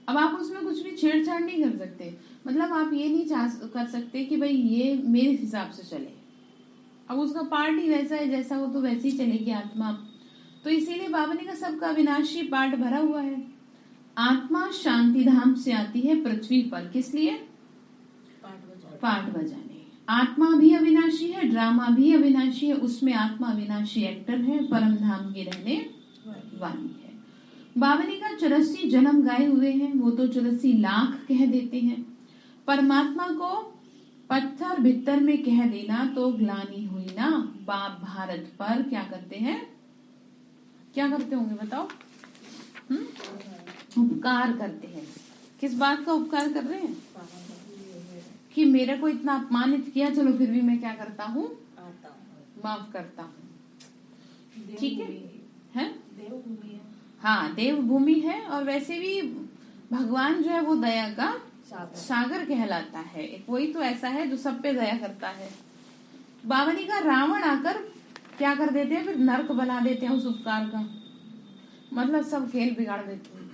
अब आप उसमें कुछ भी छेड़छाड़ नहीं कर सकते। मतलब आप ये नहीं कर सकते कि भाई ये मेरे हिसाब से चले। अब उसका पार्ट ही वैसा है जैसा वो, तो वैसे ही चलेगी आत्मा। तो इसीलिए बाबा ने कहा सबका अविनाशी पार्ट भरा हुआ है। आत्मा शांति धाम से आती है पृथ्वी पर, किस लिए? पाठ बजाने। आत्मा भी अविनाशी है, ड्रामा भी अविनाशी है, उसमें आत्मा अविनाशी एक्टर है, परम धाम की रहने वाली है। बाबा ने कहा 84 जन्म गाए हुए हैं, वो तो 84 लाख कह देते हैं। परमात्मा को पत्थर भीतर में कह देना तो ग्लानि हुई ना। बाप भारत पर क्या करते हैं? क्या करते होंगे बताओ? उपकार करते हैं। किस बात का उपकार कर रहे हैं? कि मेरे को इतना अपमानित किया, चलो फिर भी मैं क्या करता हूँ, माफ करता हूँ। ठीक है? देवभूमि है। हाँ, देवभूमि है। और वैसे भी भगवान जो है वो दया का सागर कहलाता है। एक वही तो ऐसा है जो सब पे दया करता है। बावनी का रावण आकर क्या कर देते हैं, फिर नरक बना देते हैं उस उपकार का, मतलब सब खेल बिगाड़ देते हैं,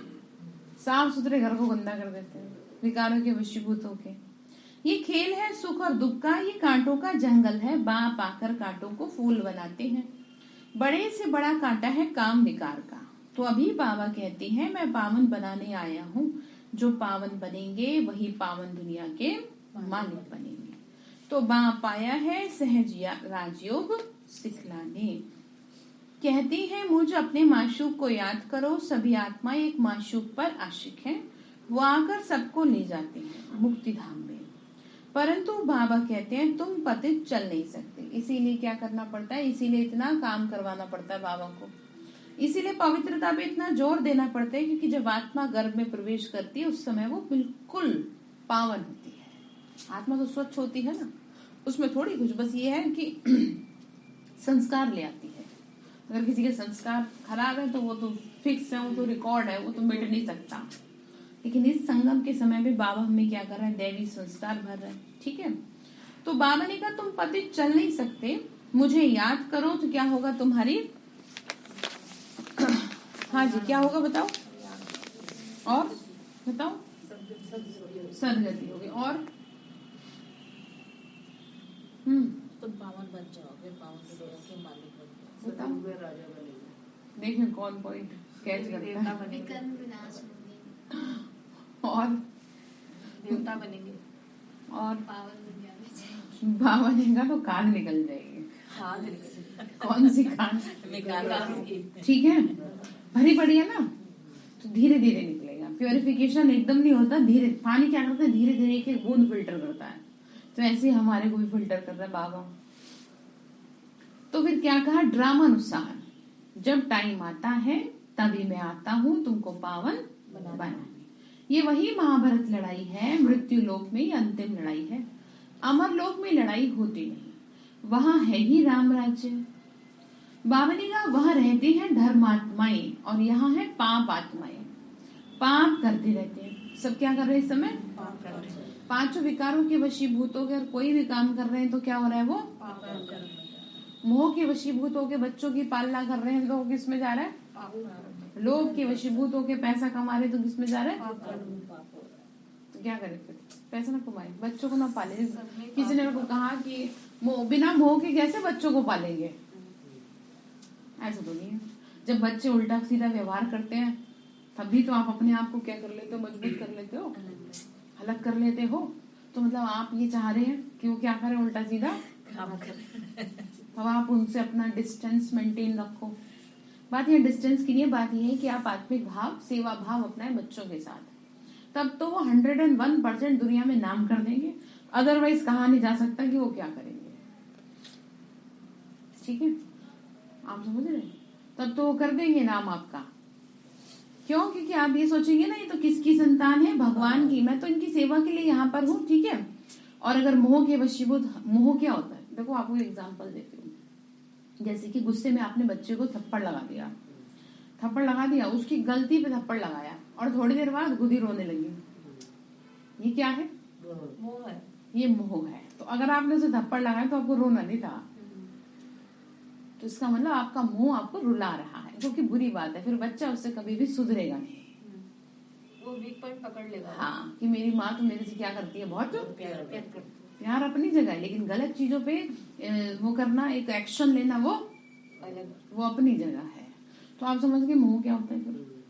साफ सुथरे घर को गंदा कर देते हैं विकारों के वशीभूत होके। ये खेल है सुख और दुख का, ये कांटों का जंगल है, बाँ पाकर कांटों को फूल बनाते हैं। बड़े से बड़ा कांटा है काम विकार का। तो अभी बाबा कहते हैं मैं पावन बनाने आया हूँ, जो पावन बनेंगे वही पावन दुनिया के मालिक बनेंगे। तो बाँ पाया है सहज राजयोग सिखलाने। कहती है मुझ अपने माशूक को याद करो, सभी आत्मा एक माशूक पर आशिक हैं, वो आकर सबको ले जाते हैं मुक्ति धाम में। परंतु बाबा कहते हैं तुम पतित चल नहीं सकते, इसीलिए क्या करना पड़ता है, इसीलिए इतना काम करवाना पड़ता है बाबा को, इसीलिए पवित्रता पे इतना जोर देना पड़ता है, क्योंकि जब आत्मा गर्भ में प्रवेश करती है उस समय वो बिल्कुल पावन होती है। आत्मा तो स्वच्छ होती है ना, उसमें थोड़ी कुछ, बस ये है कि संस्कार ले आती है। अगर किसी के संस्कार खराब है तो वो तो फिक्स है, वो तो रिकॉर्ड है, वो तो मिट नहीं सकता। लेकिन इस संगम के समय में बाबा हमें क्या कर रहे हैं, दैवी संस्कार भर रहे हैं। ठीक है, तो बाबा ने कहा तुम पतित चल नहीं सकते, मुझे याद करो तो क्या होगा तुम्हारी, हाँ जी क्या होगा बताओ, और बताओ सदगति होगी, और तुम पावन बन जाओगे, पावन दुनिया के मालिक बन बताओ। वे राजा बनेंगे, देखें कौन पॉइंट कैच करता देवता है। बनेंगे, विनाश होंगे और देवता बनेंगे, और पावन दुनिया में जाएंगे। बाबा ने कहा तो कान निकल जाएगी। हाँ कौन सी कान? निकालेंगे। ठीक है, भरी पड़ी है ना, तो धीरे धीरे निकलेगा। प्योरिफिकेशन एकदम नहीं होता, धीरे, पानी क्या करता है धीरे धीरे एक एक बूंद फिल्टर करता है, तो ऐसे हमारे को भी फिल्टर कर रहा है बाबा। तो फिर क्या कहा, ड्रामानुसार जब टाइम आता है तभी मैं आता हूँ तुमको पावन बनाने। ये वही महाभारत लड़ाई है, मृत्यु लोक में ये अंतिम लड़ाई है, अमर लोक में लड़ाई होती नहीं, वहां है ही राम राज्य। बाबा ने कहा वहां रहते हैं धर्मात्माएं और यहाँ है पाप आत्माएं, पाप करते रहते हैं। सब क्या कर रहे हैं इस समय, पांचों विकारों के वशीभूत होकर कोई भी काम कर रहे हैं तो क्या हो रहा है, वो मोह के वशीभूत होकर बच्चों की पालना कर रहे हैं तो किस में जा रहा है, लोभ के वशीभूत होकर पैसा कमा रहे तो किस में जा रहा है, तो क्या करें फिर, पैसा ना कमाए, बच्चों को ना पाले। किसी ने को कहा कि बिना मोह के कैसे बच्चों को पालेंगे, ऐसा तो नहीं है। जब बच्चे उल्टा सीधा व्यवहार करते हैं तभी तो आप अपने आप को क्या कर लेते हो, मजबूत कर लेते हो, अलग कर लेते हो। तो मतलब आप ये चाह रहे हैं कि वो क्या करें, उल्टा सीधा काम कर। अब आप उनसे अपना डिस्टेंस मेंटेन रखो। बात ये डिस्टेंस की नहीं है, बात ये है कि आप आत्मिक भाव, सेवा भाव अपनाए बच्चों के साथ, तब तो वो 101% दुनिया में नाम कर देंगे। अदरवाइज कहा नहीं जा सकता कि वो क्या करेंगे। ठीक है, आप समझ रहे हैं, तब तो वो कर देंगे नाम आपका। क्यों, क्योंकि आप ये सोचेंगे ना ये तो किसकी संतान है, भगवान की, मैं तो इनकी सेवा के लिए यहाँ पर हूँ। ठीक है, और अगर मोह के वशीभूत, मोह क्या होता है, देखो आपको एग्जांपल देती हूँ। जैसे कि गुस्से में आपने बच्चे को थप्पड़ लगा दिया, थप्पड़ लगा दिया, उसकी गलती पे थप्पड़ लगाया और थोड़ी देर बाद खुद ही रोने लगी, ये क्या है, मोह है, ये मोह है। तो अगर आपने उसे थप्पड़ लगाया तो आपको रोना नहीं था, तो इसका मतलब आपका मोह आपको रुला रहा है, जो कि बुरी बात है। फिर बच्चा उससे कभी भी सुधरेगा नहीं, वो वीक पॉइंट पकड़ लेगा। हाँ, कि मेरी माँ तो मेरे से क्या करती है, बहुत प्यार करती है। प्यार अपनी जगह है, लेकिन गलत चीजों पे वो करना, एक एक्शन लेना, वो अलग, वो अपनी जगह है। तो आप समझ गए मोह क्या होता है फिर।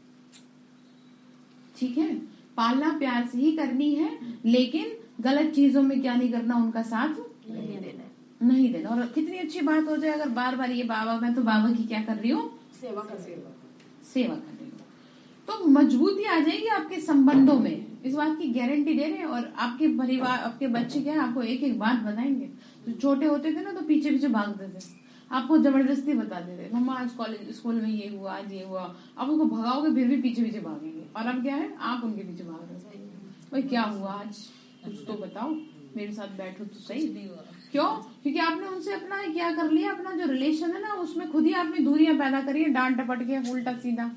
ठीक है, पालना प्यार से ही करनी है, लेकिन गलत चीजों में क्या नहीं करना, उनका साथ नहीं देना, नहीं देना। और कितनी अच्छी बात हो जाए अगर बार बार ये बाबा, मैं तो बाबा की क्या कर रही हूँ, सेवा कर रही सेवा कर रही हूँ, तो मजबूती आ जाएगी आपके संबंधों में, इस बात की गारंटी दे रहे हैं। और आपके परिवार, आपके बच्चे क्या है, आपको एक एक बात बताएंगे। तो छोटे होते थे ना तो पीछे पीछे भागते थे, आपको जबरदस्ती बता देते, मम्मा आज कॉलेज स्कूल में ये हुआ, आज ये हुआ। आप उनको भगाओगे फिर भी पीछे पीछे भागेंगे, और अब क्या है, आप उनके पीछे भाग रहे हो, भाई क्या हुआ आज, कुछ तो बताओ, मेरे साथ बैठो तो सही। नहीं हुआ। क्यों, क्योंकि आपने उनसे अपना क्या कर लिया, अपना जो रिलेशन है ना उसमें खुद ही आपने दूरियां पैदा करी है, डांट डपट के उल्टा सीधा।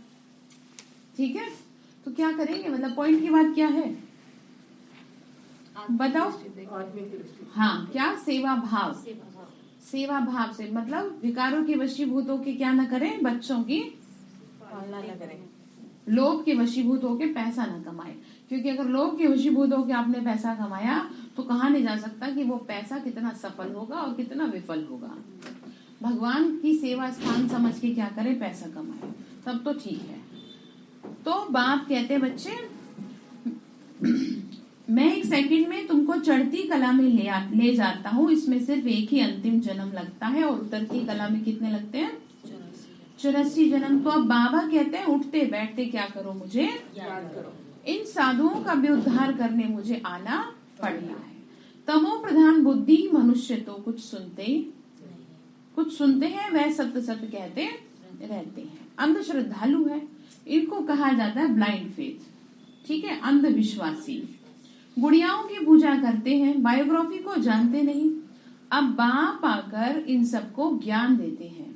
ठीक है, तो क्या करेंगे, मतलब पॉइंट की बात क्या है, बताओ। आत्मिक दृष्टि। हाँ, क्या? सेवा भाव। सेवा भाव। सेवा भाव से मतलब विकारों के वशीभूत होके क्या न करें, बच्चों की पालना न करें। लोभ के वशीभूत होके पैसा न कमाए, क्योंकि अगर लोभ के वशीभूत होके आपने पैसा कमाया तो कहा नहीं जा सकता कि वो पैसा कितना सफल होगा और कितना विफल होगा। भगवान की सेवा स्थान समझ के क्या करे, पैसा कमाए, तब तो ठीक है। तो बाप कहते बच्चे मैं 1 सेकंड में तुमको चढ़ती कला में ले जाता हूँ, इसमें सिर्फ एक ही अंतिम जन्म लगता है और उतरती कला में कितने लगते हैं? 84 जन्म। तो अब बाबा कहते हैं उठते बैठते क्या करो, मुझे याद करो। इन साधुओं का भी उद्धार करने मुझे आना पड़ना है। तमो प्रधान बुद्धि मनुष्य तो कुछ सुनते हैं, वह सत्य सत्य कहते रहते हैं। अंध श्रद्धालु है, इनको कहा जाता है ब्लाइंड फेथ, ठीक है, अंधविश्वासी। गुड़ियाओं की पूजा करते हैं, बायोग्राफी को जानते नहीं। अब बाप आकर इन सबको ज्ञान देते हैं।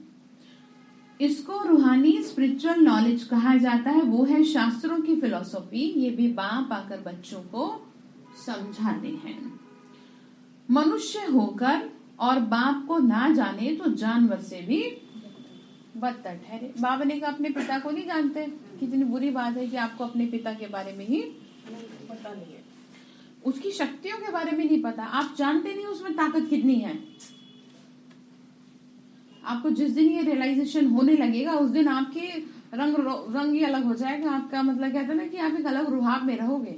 इसको रूहानी स्पिरिचुअल नॉलेज कहा जाता है, वो है शास्त्रों की फिलॉसफी। ये भी बाप आकर बच्चों को समझाते हैं। मनुष्य होकर और बाप को ना जाने तो जानवर से भी बदतर ठहरे। बाबा ने कहा अपने पिता को नहीं जानते, कितनी बुरी बात है कि आपको अपने पिता के बारे में ही पता नहीं है, उसकी शक्तियों के बारे में नहीं पता, आप जानते नहीं उसमें ताकत कितनी है। आपको जिस दिन ये रियलाइजेशन होने लगेगा उस दिन आपके रंग ही अलग हो जाएगा। आपका मतलब कहता है ना कि आप एक अलग रुहाब में रहोगे।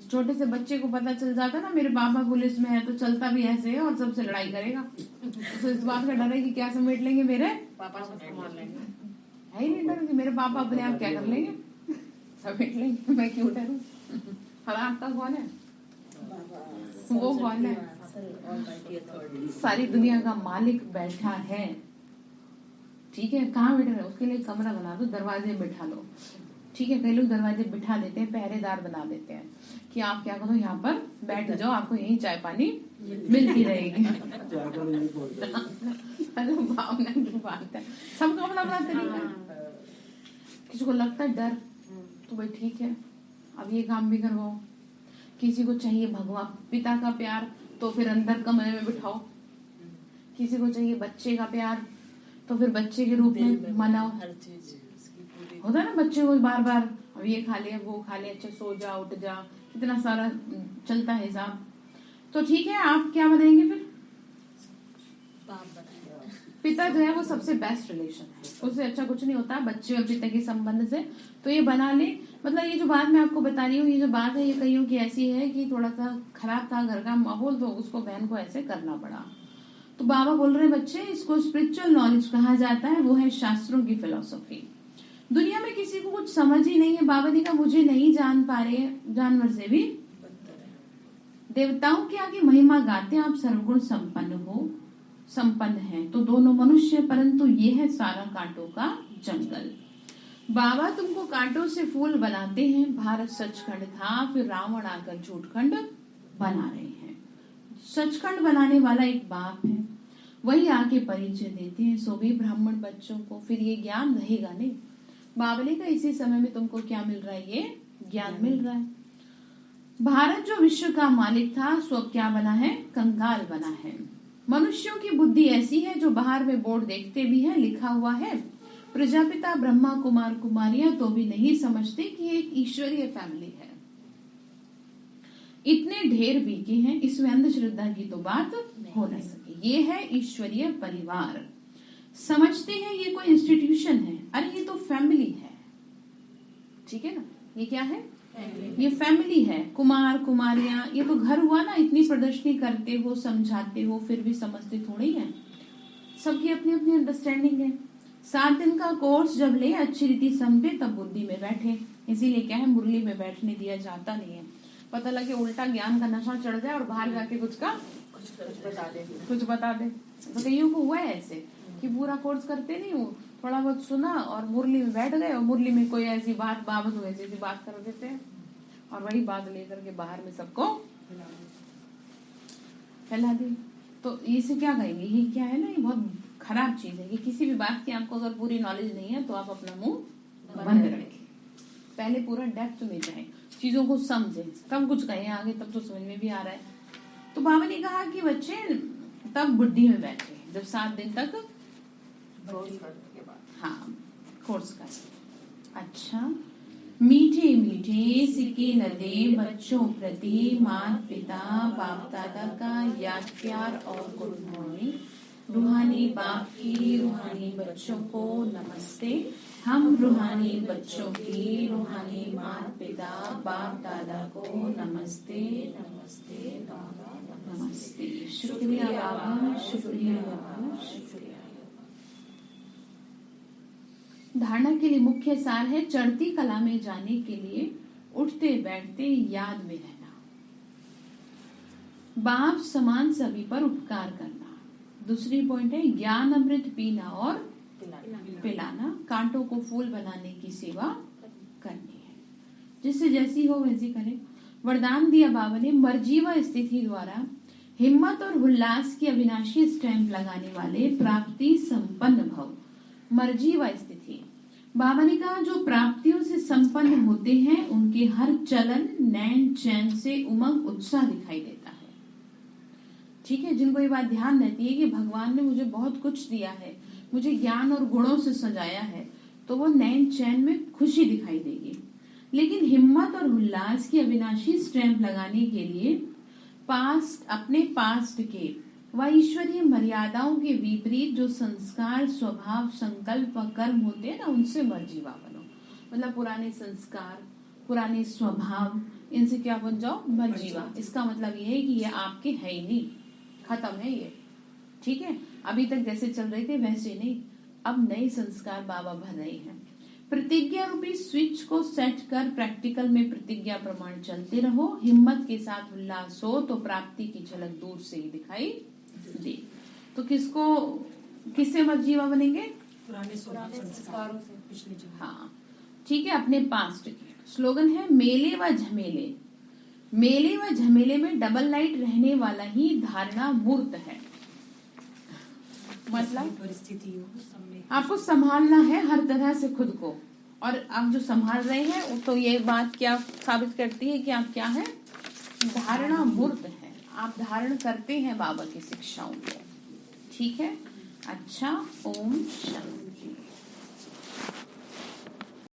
छोटे से बच्चे को पता चल जाता ना मेरे पापा पुलिस में है तो चलता भी ऐसे है और सबसे लड़ाई करेगा, तो इस बात का डर है कि क्या समेट लेंगे मेरे पापा संभाल लेंगे। है ही नहीं डर कि मेरे पापा अपने आप क्या कर लेंगे, समेट लेंगे, मैं क्यों डरूं। और आपका कौन है? वो कौन है? सारी दुनिया का मालिक बैठा है, ठीक है। कहाँ बैठा है? उसके लिए कमरा बना दो, दरवाजे बिठा लो, ठीक है। कई लोग दरवाजे बिठा देते हैं, पहरेदार बना देते हैं कि आप क्या करो यहाँ पर बैठ जाओ, आपको यहीं चाय पानी मिलती रहेगी। भावना की बात है, सबका अपना अपना तरीका। किसी को लगता है डर तो भाई ठीक है, अब ये काम भी करवाओ। किसी को चाहिए भगवान पिता का प्यार तो फिर अंदर कमरे में बिठाओ। किसी को चाहिए बच्चे का प्यार तो फिर बच्चे के रूप में मनाओ। हर चीज उसकी पूरी होता है ना बच्चे को बार बार अब ये खा लिया वो खा लिया, अच्छा सो जा उठ जा, कितना सारा चलता है हिसाब। तो ठीक है, आप क्या बनाएंगे फिर? बाप बनाएगा। पिता जो है वो सबसे बेस्ट रिलेशन है, उससे अच्छा कुछ नहीं होता बच्चे और पिता के संबंध से। तो ये बना ले। मतलब ये जो बात मैं आपको बता रही हूँ, ये जो बात है ये कईयों की ऐसी है कि थोड़ा सा खराब था घर का माहौल तो उसको बहन को ऐसे करना पड़ा। तो बाबा बोल रहे बच्चे इसको स्पिरिचुअल नॉलेज कहा जाता है, वो है शास्त्रों की फिलॉसफी। दुनिया में किसी को कुछ समझ ही नहीं है। बाबा ने कहा मुझे नहीं जान पा रहे, जानवर से भी देवताओं की आगे महिमा गाते आप सर्वगुण संपन्न हैं। तो दोनों मनुष्य, परंतु ये है सारा कांटों का जंगल। बाबा तुमको कांटों से फूल बनाते हैं। भारत सचखंड था, फिर रावण आकर झूठखंड बना रहे हैं। सचखंड बनाने वाला एक बाप है, वही आके परिचय देते हैं। सो भी ब्राह्मण बच्चों को फिर ये ज्ञान रहेगा नहीं। बाबा ने कहा इसी समय में तुमको क्या मिल रहा है? ये ज्ञान मिल रहा है। भारत जो विश्व का मालिक था सो अब क्या बना है? कंगाल बना है। मनुष्यों की बुद्धि ऐसी है जो बाहर में बोर्ड देखते भी है, लिखा हुआ है प्रजापिता ब्रह्मा कुमार कुमारियां, तो भी नहीं समझते कि एक ईश्वरीय फैमिली है। इतने ढेर बीके हैं, इसमें अंधश्रद्धा की तो बात हो न सके। ये है ईश्वरीय परिवार। समझते हैं ये कोई इंस्टीट्यूशन है, अरे ये तो फैमिली है, ठीक है ना। ये क्या है? ये फैमिली है। कुमार कुमारियां, ये तो घर हुआ ना। इतनी प्रदर्शनी करते हो, समझाते हो, फिर भी समझते थोड़ी है। सबकी अपनी अपनी अंडरस्टैंडिंग है। 7 दिन का कोर्स जब ले अच्छी रीति समझे तब बुद्धि में बैठे। इसीलिए क्या है, मुरली में बैठने दिया जाता नहीं है। पता लगे उल्टा ज्ञान का नशा चढ़ जाए और बाहर जाके कुछ बता दे। तो कईयों को हुआ है ऐसे कि पूरा कोर्स करते नहीं हो, थोड़ा बहुत सुना और मुरली में बैठ गए और मुरली में कोई ऐसी बात बाबत हुई ऐसी बात कर देते हैं और वही बात लेकर के बाहर में सबको फैला दी। तो इसे क्या कहेंगे? ये क्या है ना, ये बहुत खराब चीज है कि किसी भी बात की आपको अगर पूरी नॉलेज नहीं है तो आप अपना मुंह बंद रखें। पहले पूरा डेप्थ में जाए, चीजों को समझे, तब कुछ कहें आगे, तब तो समझ में भी आ रहा है। तो बाबा ने कहा कि बच्चे तब बुद्धि में बैठे, जब 7 दिन तक कोर्स करने के बाद। हाँ कोर्स कर। अच्छा, मीठे मीठे सिक्के न दे बच्चों प्रति माता पिता बाप दादा का याद प्यार और गुड मॉर्निंग। रूहानी बाप की रूहानी बच्चों को नमस्ते। हम रूहानी बच्चों की रूहानी माता पिता बाप दादा को नमस्ते नमस्ते बाबा नमस्ते। शुक्रिया बाबा, शुक्रिया बाबा, शुक्रिया। धारणा के लिए मुख्य सार है चढ़ती कला में जाने के लिए उठते बैठते याद में रहना, बाप समान सभी पर उपकार करना। दूसरी पॉइंट है ज्ञान अमृत पीना और पिलाना, कांटों को फूल बनाने की सेवा करनी है, जिससे जैसी हो वैसी करे। वरदान दिया बाबा ने, मर्जी व स्थिति द्वारा हिम्मत और उल्लास की अविनाशी स्टैंप लगाने वाले प्राप्ति संपन्न भव। मर्जी व स्थिति, बाबा ने कहा जो प्राप्तियों से संपन्न होते हैं उनके हर चलन नैन चैन से उमंग उत्साह दिखाई देता है। ठीक है, जिनको ये बात ध्यान रहती है कि भगवान ने मुझे बहुत कुछ दिया है, मुझे ज्ञान और गुणों से सजाया है, तो वो नैन चैन में खुशी दिखाई देगी। लेकिन हिम्मत और उल्लास की अविनाशी स्टैंप लगाने के लिए अपने पास्ट के व ईश्वरीय मर्यादाओं के विपरीत जो संस्कार स्वभाव संकल्प व कर्म होते हैं ना, उनसे मर्जीवा बनो। मतलब पुराने संस्कार पुराने स्वभाव, इनसे क्या बन जाओ, मर्जीवा। इसका मतलब ये है कि ये आपके है ही नहीं, खत्म है ये। ठीक है, अभी तक जैसे चल रहे थे वैसे नहीं, अब नए संस्कार बाबा भर रहे हैं। प्रतिज्ञा रूपी स्विच को सेट कर प्रैक्टिकल में प्रतिज्ञा प्रमाण चलते रहो। हिम्मत के साथ उल्लास हो तो प्राप्ति की झलक दूर से ही दिखाई दे। तो किससे मर्जीवा बनेंगे? पुराने संस्कारों से, पिछले जन्म। हाँ ठीक है, अपने पास्ट के। स्लोगन है मेले व झमेले। मेले व झमेले में डबल लाइट रहने वाला ही धारणा मूर्त है। मतलब परिस्थितियों आपको संभालना है हर तरह से खुद को, और आप जो संभाल रहे हैं तो ये बात क्या साबित करती है कि आप क्या है, धारणा मूर्त है। आप धारण करते हैं बाबा की शिक्षाओं को। ठीक है, अच्छा, ओम शांति।